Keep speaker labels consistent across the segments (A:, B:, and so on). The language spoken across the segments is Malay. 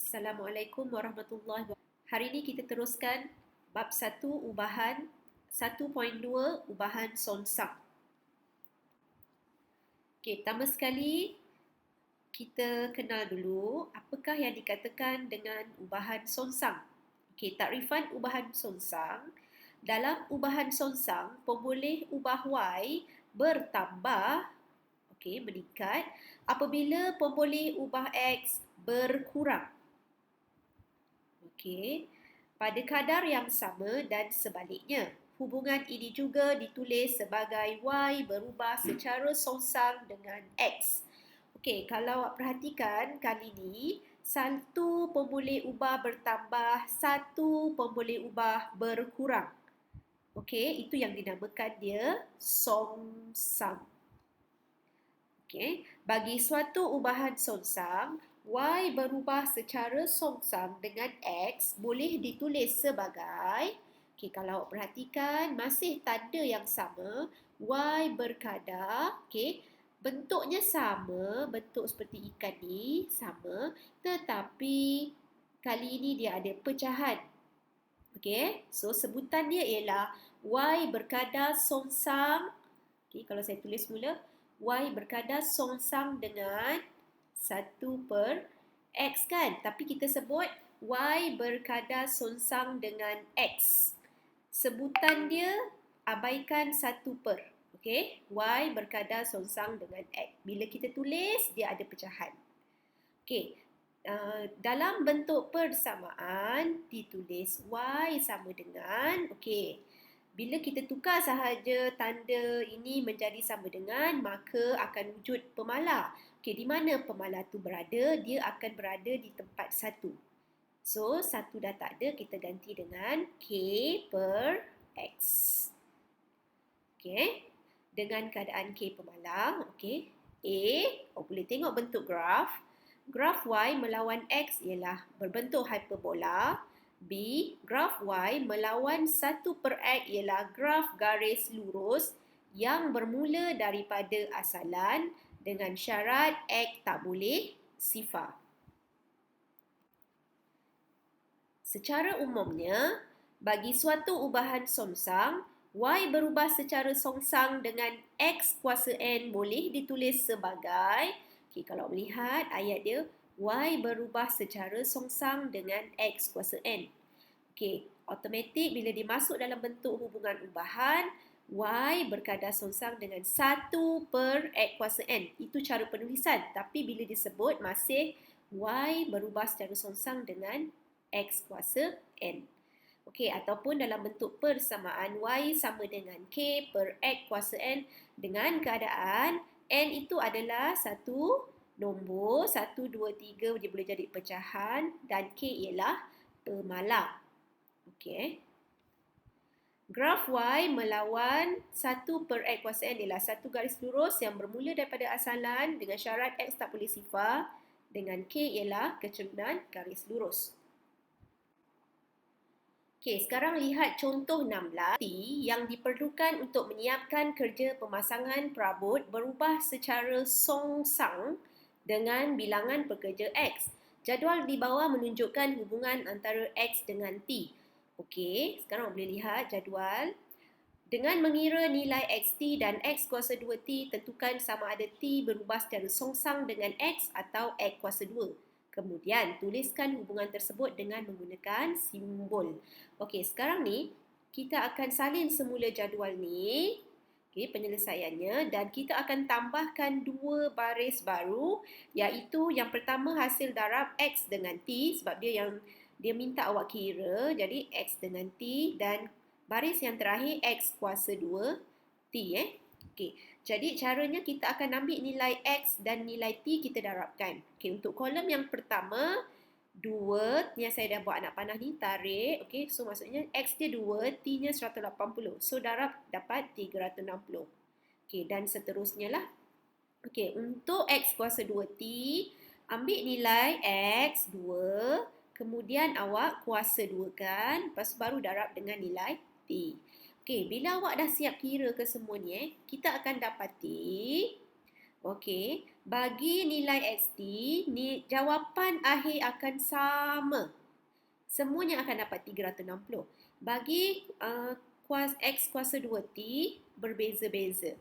A: Assalamualaikum warahmatullahi wabarakatuh. Hari ini kita teruskan bab 1 ubahan 1.2 ubahan sonsang. Okey, pertama sekali kita kenal dulu apakah yang dikatakan dengan ubahan sonsang. Okey, takrifan ubahan sonsang. Dalam ubahan sonsang, pemboleh ubah Y bertambah, okey, meningkat apabila pemboleh ubah X berkurang. Okey, pada kadar yang sama dan sebaliknya. Hubungan ini juga ditulis sebagai Y berubah secara songsang dengan X. Okey, kalau awak perhatikan kali ini, satu pemboleh ubah bertambah, satu pemboleh ubah berkurang. Okey, itu yang dinamakan dia songsang. Okey, bagi suatu ubahan songsang, Y berubah secara songsang dengan X boleh ditulis sebagai, okey, kalau awak perhatikan masih tanda yang sama, Y berkadar, okey, bentuknya sama, bentuk seperti ikan ni sama, tetapi kali ini dia ada pecahan. Okey, so sebutan dia ialah Y berkadar songsang. Okey, kalau saya tulis mula, Y berkadar songsang dengan 1/X kan? Tapi kita sebut Y berkadar songsang dengan X. Sebutan dia abaikan 1/. Okey, Y berkadar songsang dengan X. Bila kita tulis, dia ada pecahan. Okey, dalam bentuk persamaan ditulis Y sama dengan, okey, bila kita tukar sahaja tanda ini menjadi sama dengan, maka akan wujud pemalar. Okey, di mana pemalar tu berada? Dia akan berada di tempat 1. So, 1 dah tak ada, kita ganti dengan K/X. Okey, dengan keadaan K pemalar, okey, A, boleh tengok bentuk graf. Graf Y melawan X ialah berbentuk hyperbola. B, graf Y melawan 1/X ialah graf garis lurus yang bermula daripada asalan dengan syarat X tak boleh sifar. Secara umumnya, bagi suatu ubahan songsang, Y berubah secara songsang dengan X kuasa N boleh ditulis sebagai, okay, kalau melihat ayat dia, Y berubah secara songsang dengan X kuasa N. Okey, automatik bila dimasuk dalam bentuk hubungan ubahan, Y berkadar songsang dengan 1/X kuasa N. Itu cara penulisan. Tapi bila disebut masih Y berubah secara songsang dengan X kuasa N. Okey, ataupun dalam bentuk persamaan Y sama dengan K/X kuasa N dengan keadaan N itu adalah satu nombor, 1, 2, 3 dia boleh jadi pecahan dan K ialah pemalar. Okey. Graf Y melawan 1/X kuasa N ialah satu garis lurus yang bermula daripada asalan dengan syarat X tak boleh sifar dengan K ialah kecerunan garis lurus. Okey, sekarang lihat contoh 16. T yang diperlukan untuk menyiapkan kerja pemasangan perabot berubah secara songsang dengan bilangan pekerja X. Jadual di bawah menunjukkan hubungan antara X dengan T. Okey, sekarang boleh lihat jadual. Dengan mengira nilai XT dan X kuasa 2T, tentukan sama ada T berubah secara songsang dengan X atau X kuasa 2. Kemudian, tuliskan hubungan tersebut dengan menggunakan simbol. Okey, sekarang ni, kita akan salin semula jadual ni. Okey, penyelesaiannya. Dan kita akan tambahkan 2 baris baru, iaitu yang pertama hasil darab X dengan T, sebab dia minta awak kira. Jadi, X dengan T dan baris yang terakhir X kuasa 2 T. Okey, jadi caranya kita akan ambil nilai X dan nilai T kita darabkan. Okey, untuk kolom yang pertama 2 yang saya dah buat anak panah ni, tarik. Okey, so maksudnya X dia 2, T nya 180. So darab dapat 360. Okey, dan seterusnya lah. Okey, untuk X kuasa 2T, ambil nilai X 2, kemudian awak kuasa 2 kan, lepas baru darab dengan nilai T. Okey, bila awak dah siap kira ke semua ni, kita akan dapati Okey, bagi nilai XT, jawapan akhir akan sama. Semuanya akan dapat 360. Bagi X kuasa 2T, berbeza-beza.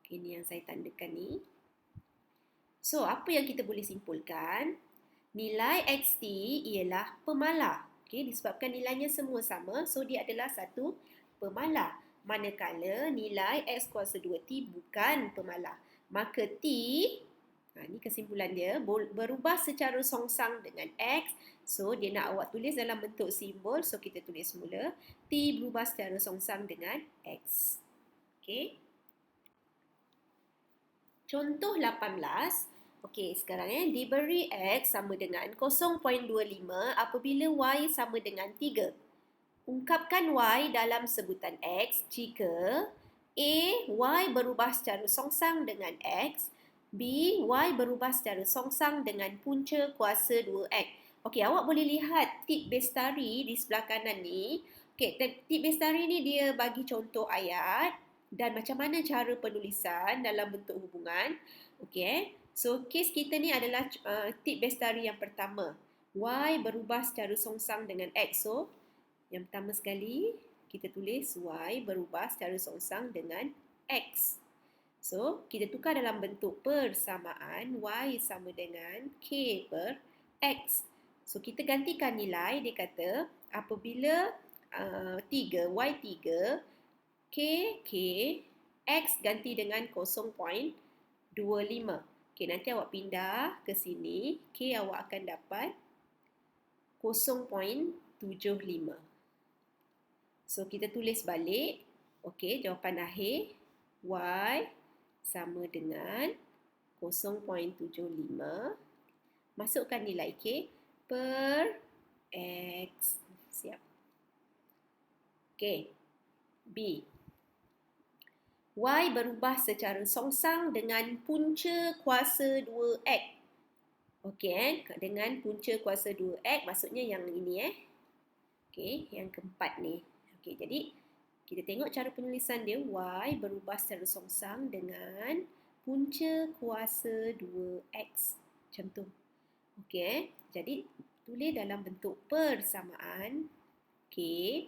A: Okay, ini yang saya tandakan ni. So, apa yang kita boleh simpulkan? Nilai XT ialah pemalar. Okay, disebabkan nilainya semua sama, so dia adalah satu pemalar. Manakala nilai X kuasa 2T bukan pemalar. Maka T, ini kesimpulan dia, berubah secara songsang dengan X. So, dia nak awak tulis dalam bentuk simbol. So, kita tulis semula. T berubah secara songsang dengan X. Okay. Contoh 18. Okey, sekarang diberi X sama dengan 0.25 apabila Y sama dengan 3. Ungkapkan Y dalam sebutan X jika A. Y berubah secara songsang dengan X, B. Y berubah secara songsang dengan punca kuasa 2X. Okey, awak boleh lihat tip Bestari di sebelah kanan ni. Okey, tip Bestari ni dia bagi contoh ayat dan macam mana cara penulisan dalam bentuk hubungan. Okey, so kes kita ni adalah tip Bestari yang pertama. Y berubah secara songsang dengan X. So, yang pertama sekali, kita tulis Y berubah secara songsang dengan X. So, kita tukar dalam bentuk persamaan. Y sama dengan K per X. So, kita gantikan nilai. Dia kata, apabila 3, Y3, K, X ganti dengan 0.25. Okay, nanti awak pindah ke sini. K awak akan dapat 0.75. So, kita tulis balik. Okey, jawapan akhir. Y sama dengan 0.75. Masukkan nilai K per X. Siap. Okey. B. Y berubah secara songsang dengan punca kuasa 2X. Okey, dengan punca kuasa 2X, maksudnya yang ini Okey, yang keempat ni. Okey, jadi kita tengok cara penulisan dia. Y berubah secara songsang dengan punca kuasa 2X. Macam tu. Okey, jadi tulis dalam bentuk persamaan K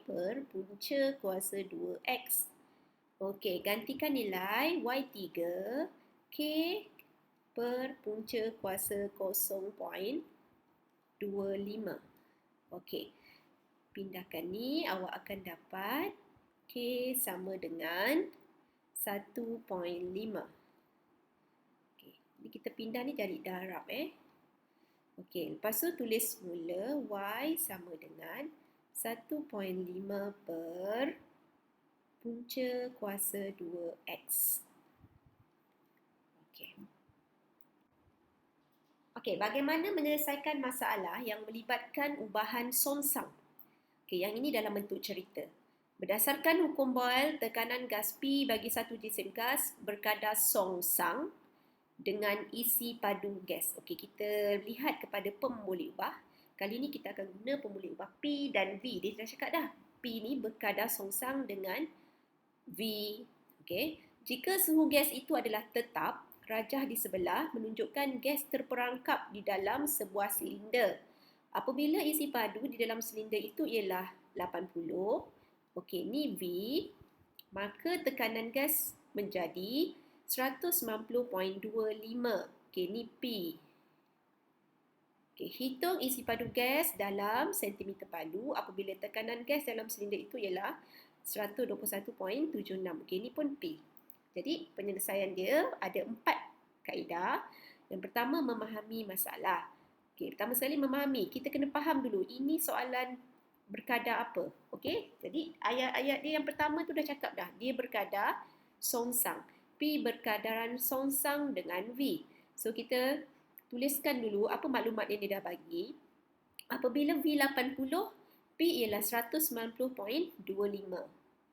A: per punca kuasa 2X. Okey, gantikan nilai Y3 K per punca kuasa 0.25. Okey, pindahkan ni, awak akan dapat K sama dengan 1.5. Okey, ni kita pindah ni jadi darab Okey, lepas tu tulis semula Y sama dengan 1.5 per punca kuasa 2X. Okey. Okey, bagaimana menyelesaikan masalah yang melibatkan ubahan songsang? Okey, yang ini dalam bentuk cerita. Berdasarkan hukum Boyle, tekanan gas P bagi satu jisim gas berkadar songsang dengan isi padu gas. Okey, kita lihat kepada pemboleh ubah. Kali ini kita akan guna pemboleh ubah P dan V. Dia dah cakap dah. P ni berkadar songsang dengan V. Okey. Jika suhu gas itu adalah tetap, rajah di sebelah menunjukkan gas terperangkap di dalam sebuah silinder. Apabila isi padu di dalam silinder itu ialah 80, okey, ni V, maka tekanan gas menjadi 190.25. Okey, ni P. Okey, hitung isi padu gas dalam sentimeter padu apabila tekanan gas dalam silinder itu ialah 121.76. Okey, ini pun P. Jadi, penyelesaian dia ada 4 kaedah. Yang pertama, memahami masalah. Okey, pertama sekali memahami. Kita kena faham dulu, ini soalan berkadar apa. Okey, jadi ayat-ayat dia yang pertama tu dah cakap dah. Dia berkadar songsang. P berkadaran songsang dengan V. So, kita tuliskan dulu apa maklumat yang dia dah bagi. Apabila V 80, P ialah 190.25.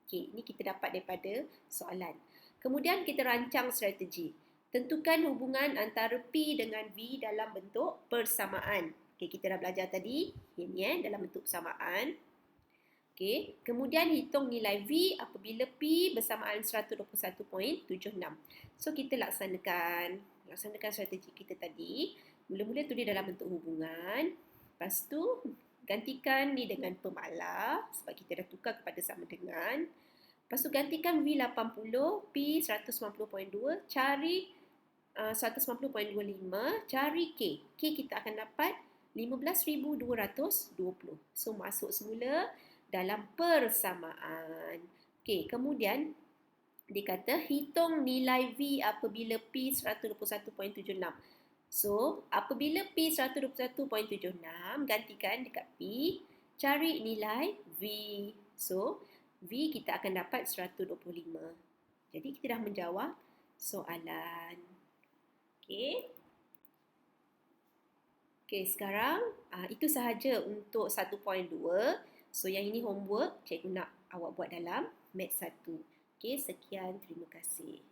A: Okey, ini kita dapat daripada soalan. Kemudian kita rancang strategi. Tentukan hubungan antara P dengan V dalam bentuk persamaan. Okey, kita dah belajar tadi. Ini dalam bentuk persamaan. Okey, kemudian hitung nilai V apabila P bersamaan 121.76. So kita laksanakan strategi kita tadi. Mula-mula tulis dalam bentuk hubungan. Lepas tu gantikan ni dengan pemalar sebab kita dah tukar kepada sama dengan. Lepas tu gantikan V80, P 190.2, cari 190.25, cari K. K kita akan dapat 15,220. So masuk semula dalam persamaan. Okey, kemudian dia kata hitung nilai V apabila P 121.76. So, apabila P 121.76, gantikan dekat P, cari nilai V. So, V kita akan dapat 125. Jadi, kita dah menjawab soalan. Okey. Okey, sekarang itu sahaja untuk 1.2. So, yang ini homework, cikgu nak awak buat dalam Math 1. Okey, sekian. Terima kasih.